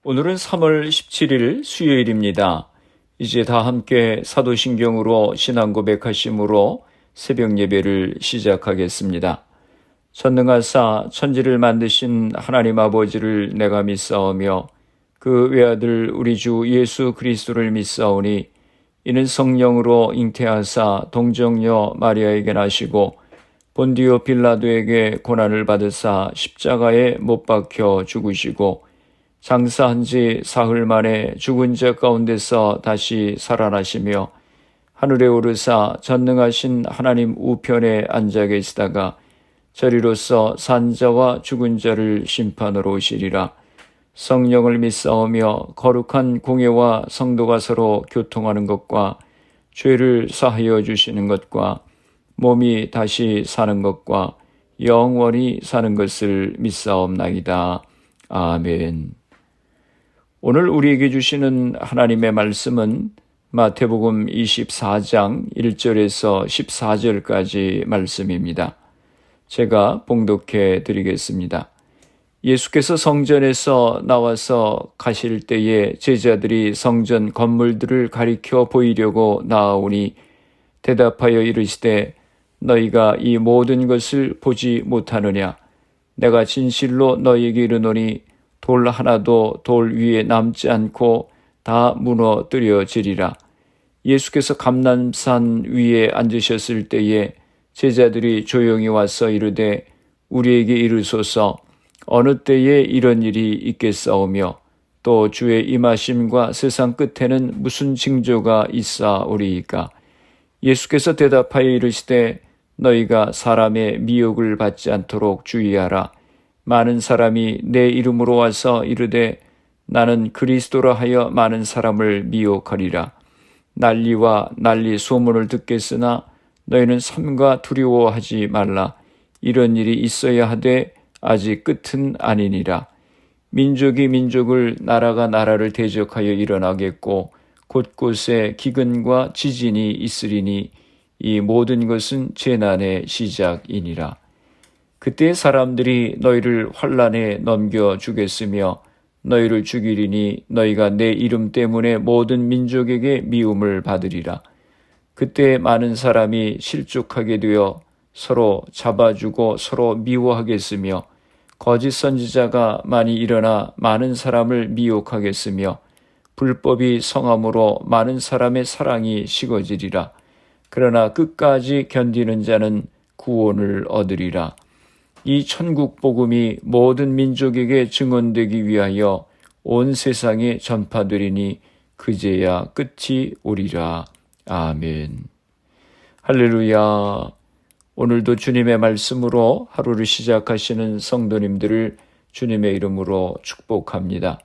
오늘은 3월 17일 수요일입니다. 이제 다 함께 사도신경으로 신앙 고백하심으로 새벽 예배를 시작하겠습니다. 전능하사 천지를 만드신 하나님 아버지를 내가 믿사오며 그 외아들 우리 주 예수 그리스도를 믿사오니 이는 성령으로 잉태하사 동정녀 마리아에게 나시고 본디오 빌라도에게 고난을 받으사 십자가에 못 박혀 죽으시고 장사한 지 사흘 만에 죽은 자 가운데서 다시 살아나시며 하늘에 오르사 전능하신 하나님 우편에 앉아 계시다가 저리로서 산 자와 죽은 자를 심판하러 오시리라. 성령을 믿사오며 거룩한 공예와 성도가 서로 교통하는 것과 죄를 사하여 주시는 것과 몸이 다시 사는 것과 영원히 사는 것을 믿사옵나이다. 아멘. 오늘 우리에게 주시는 하나님의 말씀은 마태복음 24장 1절에서 14절까지 말씀입니다. 제가 봉독해 드리겠습니다. 예수께서 성전에서 나와서 가실 때에 제자들이 성전 건물들을 가리켜 보이려고 나아오니 대답하여 이르시되 너희가 이 모든 것을 보지 못하느냐? 내가 진실로 너희에게 이르노니 돌 하나도 돌 위에 남지 않고 다 무너뜨려지리라. 예수께서 감람산 위에 앉으셨을 때에 제자들이 조용히 와서 이르되 우리에게 이르소서 어느 때에 이런 일이 있겠사오며 또 주의 임하심과 세상 끝에는 무슨 징조가 있사오리이까. 예수께서 대답하여 이르시되 너희가 사람의 미혹을 받지 않도록 주의하라. 많은 사람이 내 이름으로 와서 이르되 나는 그리스도라 하여 많은 사람을 미혹하리라. 난리와 난리 소문을 듣겠으나 너희는 삼가 두려워하지 말라. 이런 일이 있어야 하되 아직 끝은 아니니라. 민족이 민족을 나라가 나라를 대적하여 일어나겠고 곳곳에 기근과 지진이 있으리니 이 모든 것은 재난의 시작이니라. 그때 사람들이 너희를 환난에 넘겨주겠으며 너희를 죽이리니 너희가 내 이름 때문에 모든 민족에게 미움을 받으리라. 그때 많은 사람이 실족하게 되어 서로 잡아주고 서로 미워하겠으며 거짓 선지자가 많이 일어나 많은 사람을 미혹하겠으며 불법이 성함으로 많은 사람의 사랑이 식어지리라. 그러나 끝까지 견디는 자는 구원을 얻으리라. 이 천국 복음이 모든 민족에게 증언되기 위하여 온 세상에 전파되리니 그제야 끝이 오리라. 아멘. 할렐루야. 오늘도 주님의 말씀으로 하루를 시작하시는 성도님들을 주님의 이름으로 축복합니다.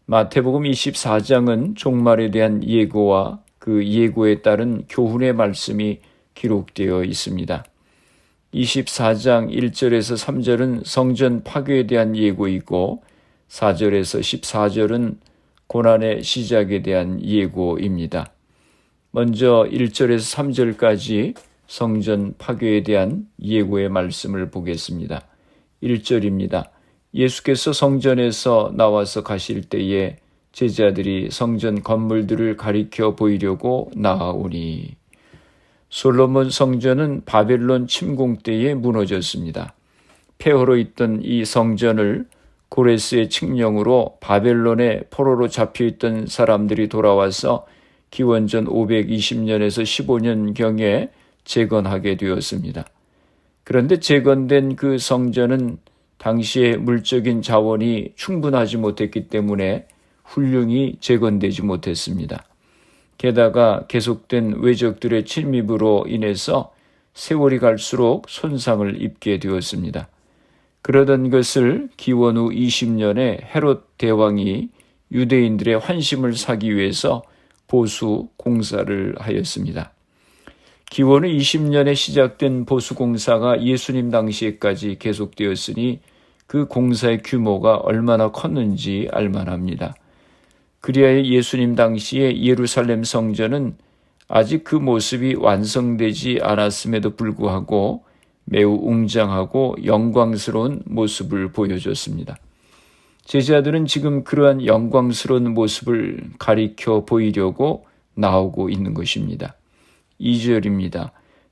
마태복음 24장은 종말에 대한 예고와 그 예고에 따른 교훈의 말씀이 기록되어 있습니다. 24장 1절에서 3절은 성전 파괴에 대한 예고이고 4절에서 14절은 고난의 시작에 대한 예고입니다. 먼저 1절에서 3절까지 성전 파괴에 대한 예고의 말씀을 보겠습니다. 1절입니다. 예수께서 성전에서 나와서 가실 때에 제자들이 성전 건물들을 가리켜 보이려고 나아오니 솔로몬 성전은 바벨론 침공 때에 무너졌습니다. 폐허로 있던 이 성전을 고레스의 칙령으로 바벨론의 포로로 잡혀있던 사람들이 돌아와서 기원전 520년에서 15년경에 재건하게 되었습니다. 그런데 재건된 그 성전은 당시의 물적인 자원이 충분하지 못했기 때문에 훌륭히 재건되지 못했습니다. 게다가 계속된 외적들의 침입으로 인해서 세월이 갈수록 손상을 입게 되었습니다. 그러던 것을 기원 후 20년에 헤롯 대왕이 유대인들의 환심을 사기 위해서 보수 공사를 하였습니다. 기원 후 20년에 시작된 보수 공사가 예수님 당시에까지 계속되었으니 그 공사의 규모가 얼마나 컸는지 알만합니다. 그리하여 예수님 당시에 예루살렘 성전은 아직 그 모습이 완성되지 않았음에도 불구하고 매우 웅장하고 영광스러운 모습을 보여줬습니다. 제자들은 지금 그러한 영광스러운 모습을 가리켜 보이려고 나오고 있는 것입니다. 2절입니다.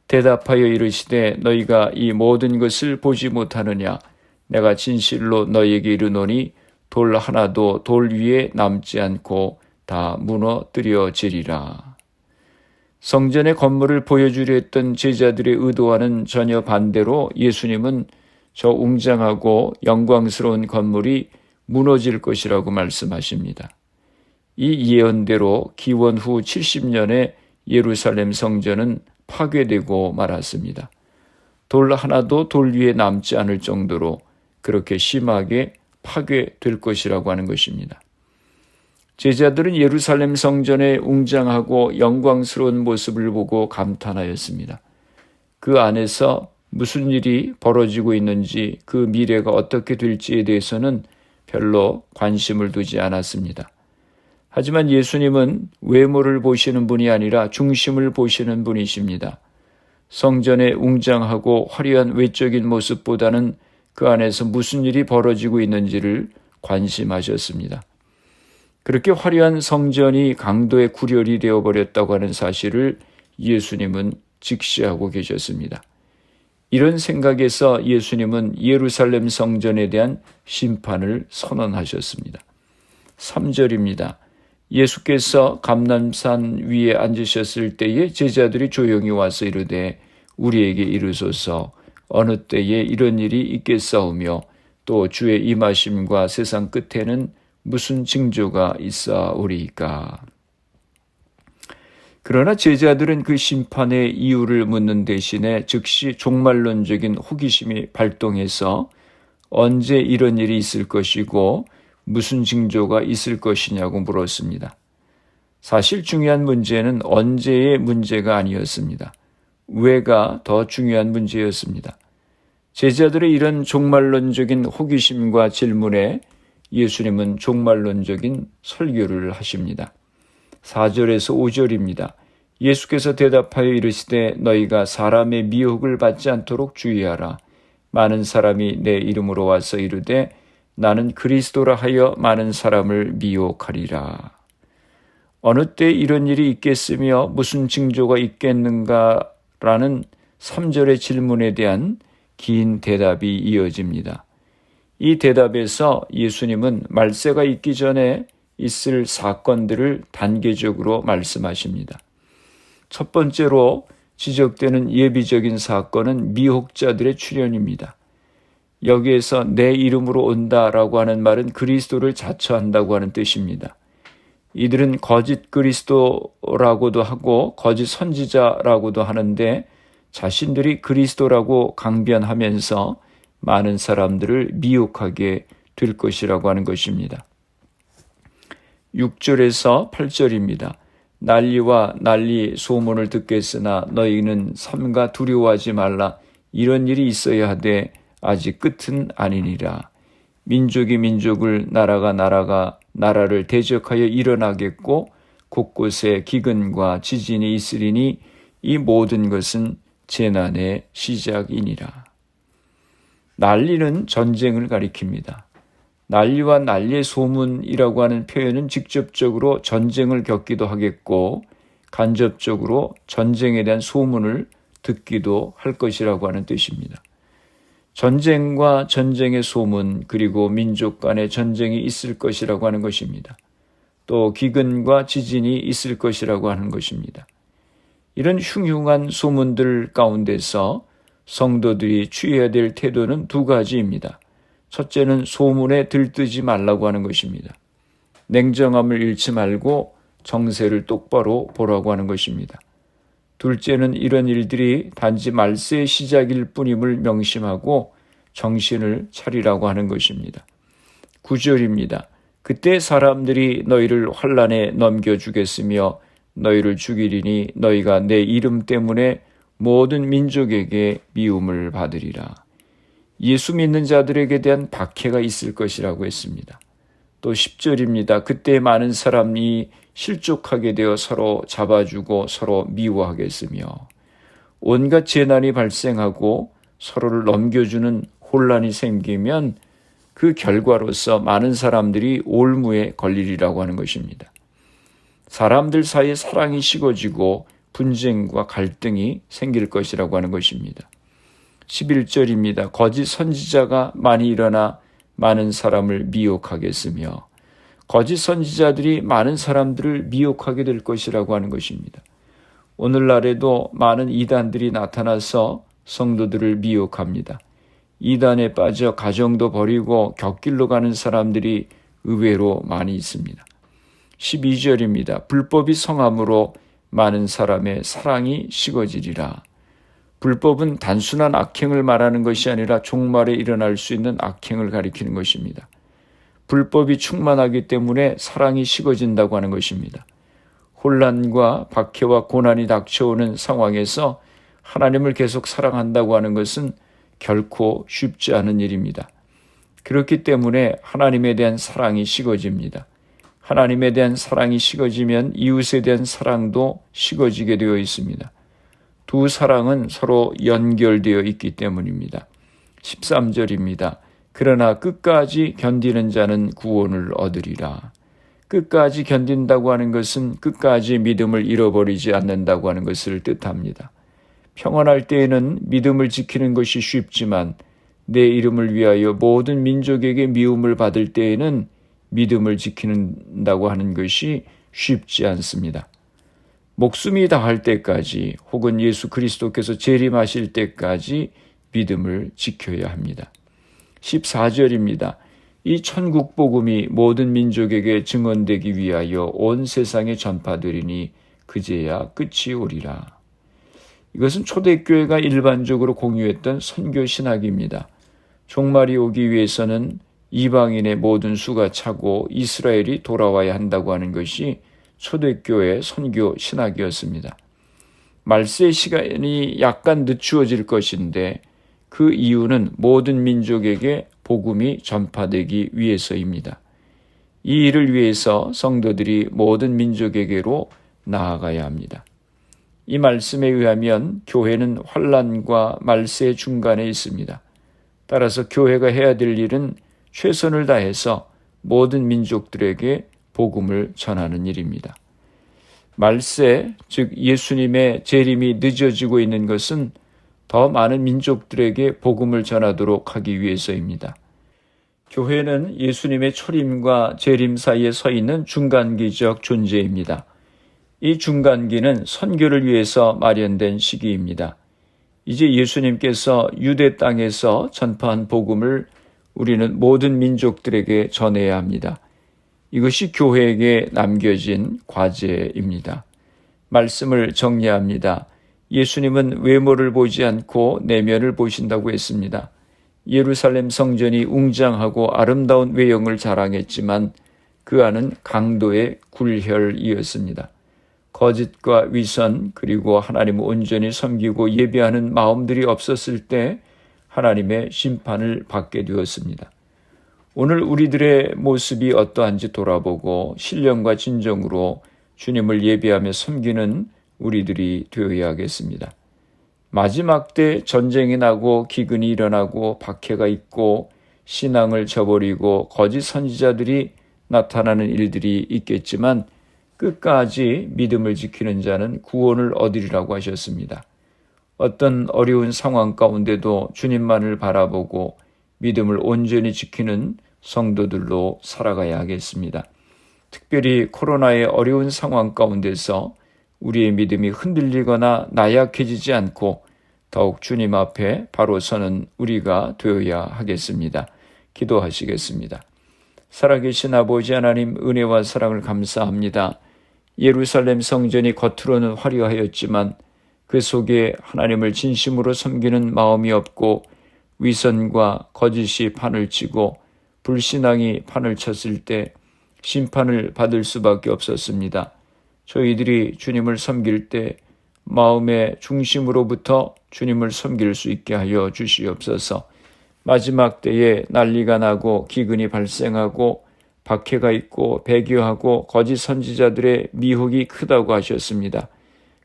대답하여 이르시되 너희가 이 모든 것을 보지 못하느냐? 내가 진실로 너희에게 이르노니 돌 하나도 돌 위에 남지 않고 다 무너뜨려지리라. 성전의 건물을 보여주려 했던 제자들의 의도와는 전혀 반대로 예수님은 저 웅장하고 영광스러운 건물이 무너질 것이라고 말씀하십니다. 이 예언대로 기원 후 70년에 예루살렘 성전은 파괴되고 말았습니다. 돌 하나도 돌 위에 남지 않을 정도로 그렇게 심하게 파괴될 것이라고 하는 것입니다. 제자들은 예루살렘 성전의 웅장하고 영광스러운 모습을 보고 감탄하였습니다. 그 안에서 무슨 일이 벌어지고 있는지 그 미래가 어떻게 될지에 대해서는 별로 관심을 두지 않았습니다. 하지만 예수님은 외모를 보시는 분이 아니라 중심을 보시는 분이십니다. 성전의 웅장하고 화려한 외적인 모습보다는 그 안에서 무슨 일이 벌어지고 있는지를 관심하셨습니다. 그렇게 화려한 성전이 강도의 구렬이 되어버렸다고 하는 사실을 예수님은 직시하고 계셨습니다. 이런 생각에서 예수님은 예루살렘 성전에 대한 심판을 선언하셨습니다. 3절입니다. 예수께서 감람산 위에 앉으셨을 때에 제자들이 조용히 와서 이르되 우리에게 이르소서 어느 때에 이런 일이 있겠사오며 또 주의 임하심과 세상 끝에는 무슨 징조가 있사오리이까. 그러나 제자들은 그 심판의 이유를 묻는 대신에 즉시 종말론적인 호기심이 발동해서 언제 이런 일이 있을 것이고 무슨 징조가 있을 것이냐고 물었습니다. 사실 중요한 문제는 언제의 문제가 아니었습니다. 왜가 더 중요한 문제였습니다. 제자들의 이런 종말론적인 호기심과 질문에 예수님은 종말론적인 설교를 하십니다. 4절에서 5절입니다. 예수께서 대답하여 이르시되 너희가 사람의 미혹을 받지 않도록 주의하라. 많은 사람이 내 이름으로 와서 이르되 나는 그리스도라 하여 많은 사람을 미혹하리라. 어느 때 이런 일이 있겠으며 무슨 징조가 있겠는가라는 3절의 질문에 대한 긴 대답이 이어집니다. 이 대답에서 예수님은 말세가 있기 전에 있을 사건들을 단계적으로 말씀하십니다. 첫 번째로 지적되는 예비적인 사건은 미혹자들의 출현입니다. 여기에서 내 이름으로 온다라고 하는 말은 그리스도를 자처한다고 하는 뜻입니다. 이들은 거짓 그리스도라고도 하고 거짓 선지자라고도 하는데 자신들이 그리스도라고 강변하면서 많은 사람들을 미혹하게 될 것이라고 하는 것입니다. 6절에서 8절입니다. 난리와 난리 소문을 듣겠으나 너희는 삼가 두려워하지 말라. 이런 일이 있어야 하되 아직 끝은 아니니라. 민족이 민족을 나라가 나라를 대적하여 일어나겠고 곳곳에 기근과 지진이 있으리니 이 모든 것은 재난의 시작이니라. 난리는 전쟁을 가리킵니다. 난리와 난리의 소문이라고 하는 표현은 직접적으로 전쟁을 겪기도 하겠고 간접적으로 전쟁에 대한 소문을 듣기도 할 것이라고 하는 뜻입니다. 전쟁과 전쟁의 소문 그리고 민족 간의 전쟁이 있을 것이라고 하는 것입니다. 또 기근과 지진이 있을 것이라고 하는 것입니다. 이런 흉흉한 소문들 가운데서 성도들이 취해야 될 태도는 두 가지입니다. 첫째는 소문에 들뜨지 말라고 하는 것입니다. 냉정함을 잃지 말고 정세를 똑바로 보라고 하는 것입니다. 둘째는 이런 일들이 단지 말세의 시작일 뿐임을 명심하고 정신을 차리라고 하는 것입니다. 9절입니다. 그때 사람들이 너희를 환난에 넘겨주겠으며 너희를 죽이리니 너희가 내 이름 때문에 모든 민족에게 미움을 받으리라. 예수 믿는 자들에게 대한 박해가 있을 것이라고 했습니다. 또 10절입니다. 그때 많은 사람이 실족하게 되어 서로 잡아주고 서로 미워하겠으며 온갖 재난이 발생하고 서로를 넘겨주는 혼란이 생기면 그 결과로서 많은 사람들이 올무에 걸리리라고 하는 것입니다. 사람들 사이에 사랑이 식어지고 분쟁과 갈등이 생길 것이라고 하는 것입니다. 11절입니다. 거짓 선지자가 많이 일어나 많은 사람을 미혹하겠으며, 거짓 선지자들이 많은 사람들을 미혹하게 될 것이라고 하는 것입니다. 오늘날에도 많은 이단들이 나타나서 성도들을 미혹합니다. 이단에 빠져 가정도 버리고 곁길로 가는 사람들이 의외로 많이 있습니다. 12절입니다. 불법이 성함으로 많은 사람의 사랑이 식어지리라. 불법은 단순한 악행을 말하는 것이 아니라 종말에 일어날 수 있는 악행을 가리키는 것입니다. 불법이 충만하기 때문에 사랑이 식어진다고 하는 것입니다. 혼란과 박해와 고난이 닥쳐오는 상황에서 하나님을 계속 사랑한다고 하는 것은 결코 쉽지 않은 일입니다. 그렇기 때문에 하나님에 대한 사랑이 식어집니다. 하나님에 대한 사랑이 식어지면 이웃에 대한 사랑도 식어지게 되어 있습니다. 두 사랑은 서로 연결되어 있기 때문입니다. 13절입니다. 그러나 끝까지 견디는 자는 구원을 얻으리라. 끝까지 견딘다고 하는 것은 끝까지 믿음을 잃어버리지 않는다고 하는 것을 뜻합니다. 평안할 때에는 믿음을 지키는 것이 쉽지만 내 이름을 위하여 모든 민족에게 미움을 받을 때에는 믿음을 지킨다고 하는 것이 쉽지 않습니다. 목숨이 다할 때까지 혹은 예수 그리스도께서 재림하실 때까지 믿음을 지켜야 합니다. 14절입니다. 이 천국 복음이 모든 민족에게 증언되기 위하여 온 세상에 전파되리니 그제야 끝이 오리라. 이것은 초대교회가 일반적으로 공유했던 선교 신학입니다. 종말이 오기 위해서는 이방인의 모든 수가 차고 이스라엘이 돌아와야 한다고 하는 것이 초대교회의 선교 신학이었습니다. 말세의 시간이 약간 늦추어질 것인데 그 이유는 모든 민족에게 복음이 전파되기 위해서입니다. 이 일을 위해서 성도들이 모든 민족에게로 나아가야 합니다. 이 말씀에 의하면 교회는 환난과 말세의 중간에 있습니다. 따라서 교회가 해야 될 일은 최선을 다해서 모든 민족들에게 복음을 전하는 일입니다. 말세, 즉 예수님의 재림이 늦어지고 있는 것은 더 많은 민족들에게 복음을 전하도록 하기 위해서입니다. 교회는 예수님의 초림과 재림 사이에 서 있는 중간기적 존재입니다. 이 중간기는 선교를 위해서 마련된 시기입니다. 이제 예수님께서 유대 땅에서 전파한 복음을 우리는 모든 민족들에게 전해야 합니다. 이것이 교회에게 남겨진 과제입니다. 말씀을 정리합니다. 예수님은 외모를 보지 않고 내면을 보신다고 했습니다. 예루살렘 성전이 웅장하고 아름다운 외형을 자랑했지만 그 안은 강도의 굴혈이었습니다. 거짓과 위선 그리고 하나님을 온전히 섬기고 예배하는 마음들이 없었을 때 하나님의 심판을 받게 되었습니다. 오늘 우리들의 모습이 어떠한지 돌아보고 신령과 진정으로 주님을 예배하며 섬기는 우리들이 되어야겠습니다. 마지막 때 전쟁이 나고 기근이 일어나고 박해가 있고 신앙을 저버리고 거짓 선지자들이 나타나는 일들이 있겠지만 끝까지 믿음을 지키는 자는 구원을 얻으리라고 하셨습니다. 어떤 어려운 상황 가운데도 주님만을 바라보고 믿음을 온전히 지키는 성도들로 살아가야 하겠습니다. 특별히 코로나의 어려운 상황 가운데서 우리의 믿음이 흔들리거나 나약해지지 않고 더욱 주님 앞에 바로 서는 우리가 되어야 하겠습니다. 기도하시겠습니다. 살아계신 아버지 하나님, 은혜와 사랑을 감사합니다. 예루살렘 성전이 겉으로는 화려하였지만 그 속에 하나님을 진심으로 섬기는 마음이 없고 위선과 거짓이 판을 치고 불신앙이 판을 쳤을 때 심판을 받을 수밖에 없었습니다. 저희들이 주님을 섬길 때 마음의 중심으로부터 주님을 섬길 수 있게 하여 주시옵소서. 마지막 때에 난리가 나고 기근이 발생하고 박해가 있고 배교하고 거짓 선지자들의 미혹이 크다고 하셨습니다.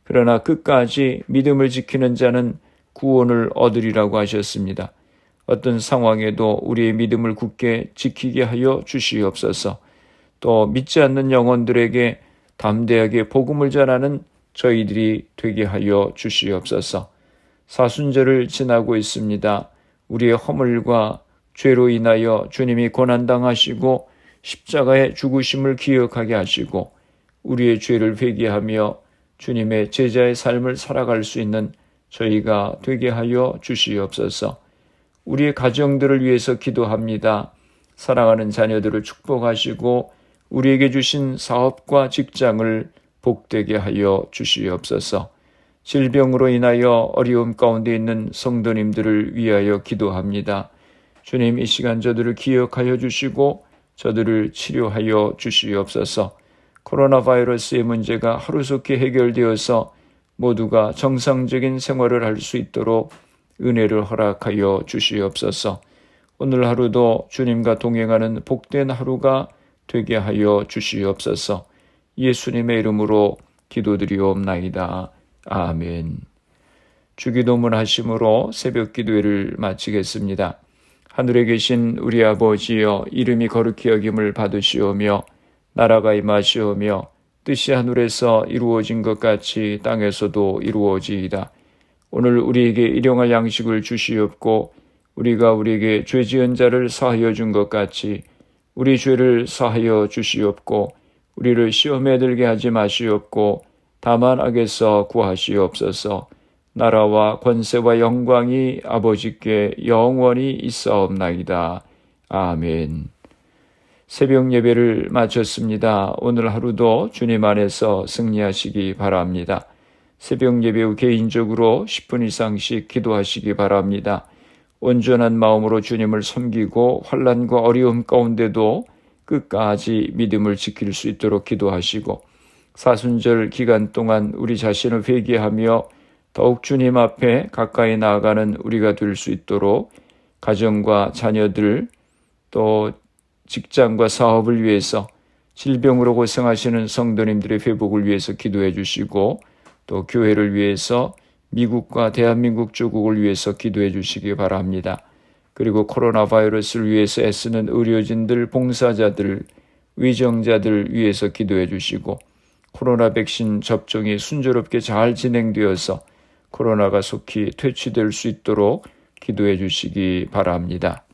그러나 끝까지 믿음을 지키는 자는 구원을 얻으리라고 하셨습니다. 어떤 상황에도 우리의 믿음을 굳게 지키게 하여 주시옵소서. 또 믿지 않는 영혼들에게 담대하게 복음을 전하는 저희들이 되게 하여 주시옵소서. 사순절을 지나고 있습니다. 우리의 허물과 죄로 인하여 주님이 고난당하시고 십자가의 죽으심을 기억하게 하시고 우리의 죄를 회개하며 주님의 제자의 삶을 살아갈 수 있는 저희가 되게 하여 주시옵소서. 우리의 가정들을 위해서 기도합니다. 사랑하는 자녀들을 축복하시고 우리에게 주신 사업과 직장을 복되게 하여 주시옵소서. 질병으로 인하여 어려움 가운데 있는 성도님들을 위하여 기도합니다. 주님, 이 시간 저들을 기억하여 주시고 저들을 치료하여 주시옵소서. 코로나 바이러스의 문제가 하루속히 해결되어서 모두가 정상적인 생활을 할 수 있도록 은혜를 허락하여 주시옵소서. 오늘 하루도 주님과 동행하는 복된 하루가 되게 하여 주시옵소서. 예수님의 이름으로 기도드리옵나이다. 아멘. 주기도문 하심으로 새벽 기도회를 마치겠습니다. 하늘에 계신 우리 아버지여, 이름이 거룩히 여김을 받으시오며 나라가 임하시오며 뜻이 하늘에서 이루어진 것 같이 땅에서도 이루어지이다. 오늘 우리에게 일용할 양식을 주시옵고 우리가 우리에게 죄 지은 자를 사하여 준 것 같이 우리 죄를 사하여 주시옵고 우리를 시험에 들게 하지 마시옵고 다만 악에서 구하시옵소서. 나라와 권세와 영광이 아버지께 영원히 있사옵나이다. 아멘. 새벽 예배를 마쳤습니다. 오늘 하루도 주님 안에서 승리하시기 바랍니다. 새벽 예배 후 개인적으로 10분 이상씩 기도하시기 바랍니다. 온전한 마음으로 주님을 섬기고 환난과 어려움 가운데도 끝까지 믿음을 지킬 수 있도록 기도하시고 사순절 기간 동안 우리 자신을 회개하며 더욱 주님 앞에 가까이 나아가는 우리가 될 수 있도록 가정과 자녀들 또 직장과 사업을 위해서 질병으로 고생하시는 성도님들의 회복을 위해서 기도해 주시고 또 교회를 위해서 미국과 대한민국 조국을 위해서 기도해 주시기 바랍니다. 그리고 코로나 바이러스를 위해서 애쓰는 의료진들, 봉사자들, 위정자들 위해서 기도해 주시고 코로나 백신 접종이 순조롭게 잘 진행되어서 코로나가 속히 퇴치될 수 있도록 기도해 주시기 바랍니다.